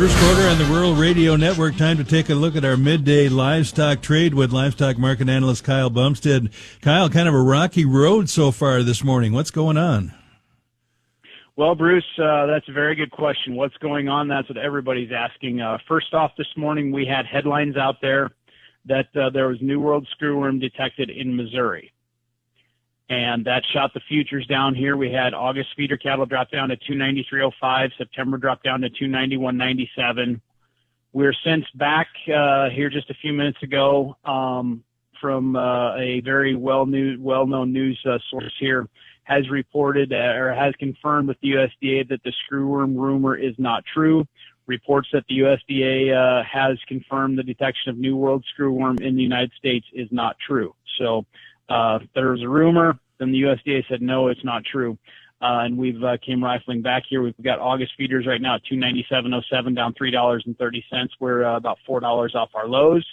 First quarter on the Rural Radio Network. Time to take a look at our midday livestock trade with livestock market analyst Kyle Bumsted. Kyle, kind of a rocky road so far this morning. What's going on? Well, Bruce, that's a very good question. What's going on? That's what everybody's asking. First off, this morning we had headlines out there that there was New World screwworm detected in Missouri. And that shot the futures down here. We had August feeder cattle drop down to 293.05. September dropped down to 291.97. We're since back here just a few minutes ago from a very well-known news source here has reported or has confirmed with the USDA that the screwworm rumor is not true. Reports that the USDA has confirmed the detection of New World screwworm in the United States is not true. So there was a rumor, then the USDA said, no, it's not true. And we've came rifling back here. We've got August feeders right now at 297.07, down $3.30. We're about $4 off our lows.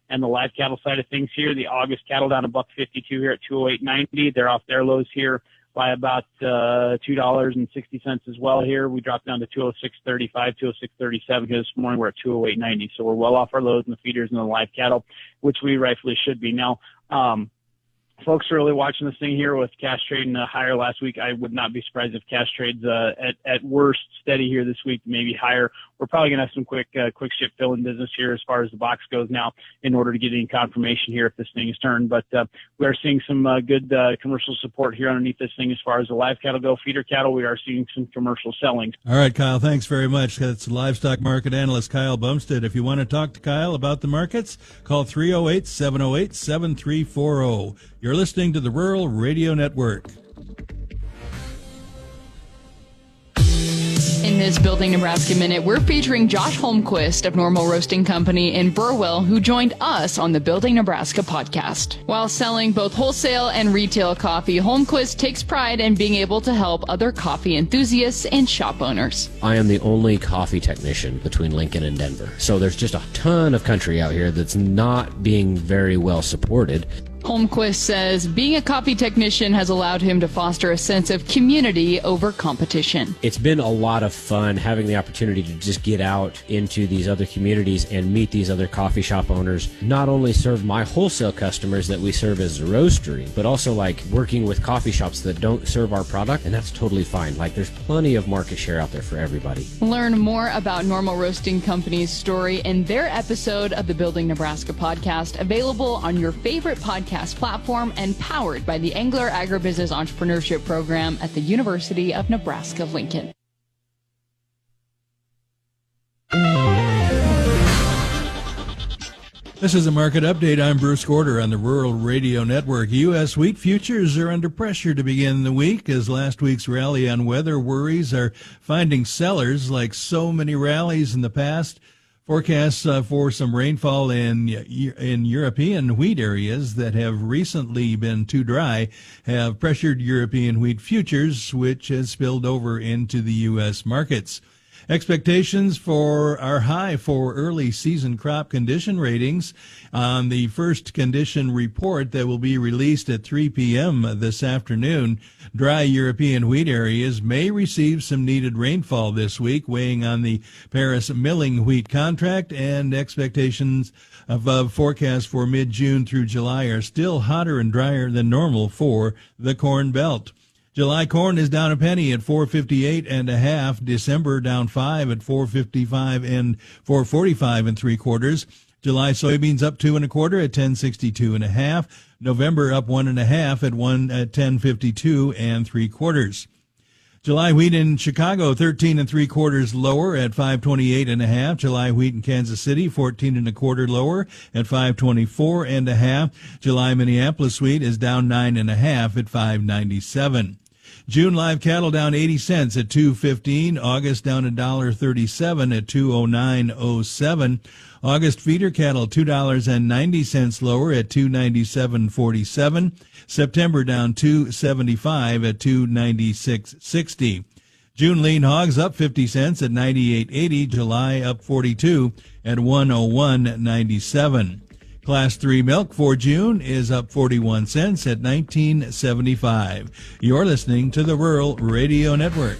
And the live cattle side of things here, the August cattle down $1.52 here at 208.90. They're off their lows here by about $2.60 as well here. We dropped down to 206.35, 206.37 here this morning. We're at 208.90. So we're well off our lows in the feeders and the live cattle, which we rightfully should be. Now, folks are really watching this thing here with cash trading higher last week. I would not be surprised if cash trades at worst steady here this week, maybe higher. We're probably going to have some quick ship filling business here as far as the box goes now in order to get any confirmation here if this thing is turned. But we are seeing some good commercial support here underneath this thing as far as the live cattle go. Feeder cattle, we are seeing some commercial selling. All right, Kyle, thanks very much. That's livestock market analyst Kyle Bumsted. If you want to talk to Kyle about the markets, call 308-708-7340. You're listening to the Rural Radio Network. In this Building Nebraska Minute, we're featuring Josh Holmquist of Normal Roasting Company in Burwell, who joined us on the Building Nebraska podcast. While selling both wholesale and retail coffee, Holmquist takes pride in being able to help other coffee enthusiasts and shop owners. I am the only coffee technician between Lincoln and Denver, so there's just a ton of country out here that's not being very well supported. Holmquist says being a coffee technician has allowed him to foster a sense of community over competition. It's been a lot of fun having the opportunity to just get out into these other communities and meet these other coffee shop owners. Not only serve my wholesale customers that we serve as a roastery, but also like working with coffee shops that don't serve our product, and that's totally fine. Like there's plenty of market share out there for everybody. Learn more about Normal Roasting Company's story in their episode of the Building Nebraska podcast, available on your favorite podcast platform and powered by the Angler Agribusiness Entrepreneurship Program at the University of Nebraska-Lincoln. This is a market update. I'm Bruce Gorder on the Rural Radio Network. U.S. wheat futures are under pressure to begin the week as last week's rally on weather worries are finding sellers like so many rallies in the past. Forecasts for some rainfall in European wheat areas that have recently been too dry have pressured European wheat futures, which has spilled over into the U.S. markets. Expectations are high for early season crop condition ratings on the first condition report that will be released at 3 p.m. this afternoon. Dry European wheat areas may receive some needed rainfall this week, weighing on the Paris milling wheat contract, and expectations of forecasts for mid-June through July are still hotter and drier than normal for the Corn Belt. July corn is down a penny at 4.58 and a half. December down 5 at 4.55 and 4.45 and 3/4. July soybeans up 2 1/4 at 10.62 and a half. November up 1 1/2 at 10.52 and 3/4. July wheat in Chicago 13 3/4 lower at 5.28 and a half. July wheat in Kansas City 14 1/4 lower at 5.24 and a half. July Minneapolis wheat is down 9 1/2 at 5.97. June live cattle down 80 cents at 2.15. August down $1.37 at 209.07. August feeder cattle $2.90 lower at 297.47. September down 2.75 at 296.60. June lean hogs up 50 cents at 98.80. July up 42 at 101.97. Class 3 milk for June is up 41 cents at 19.75. You're listening to the Rural Radio Network.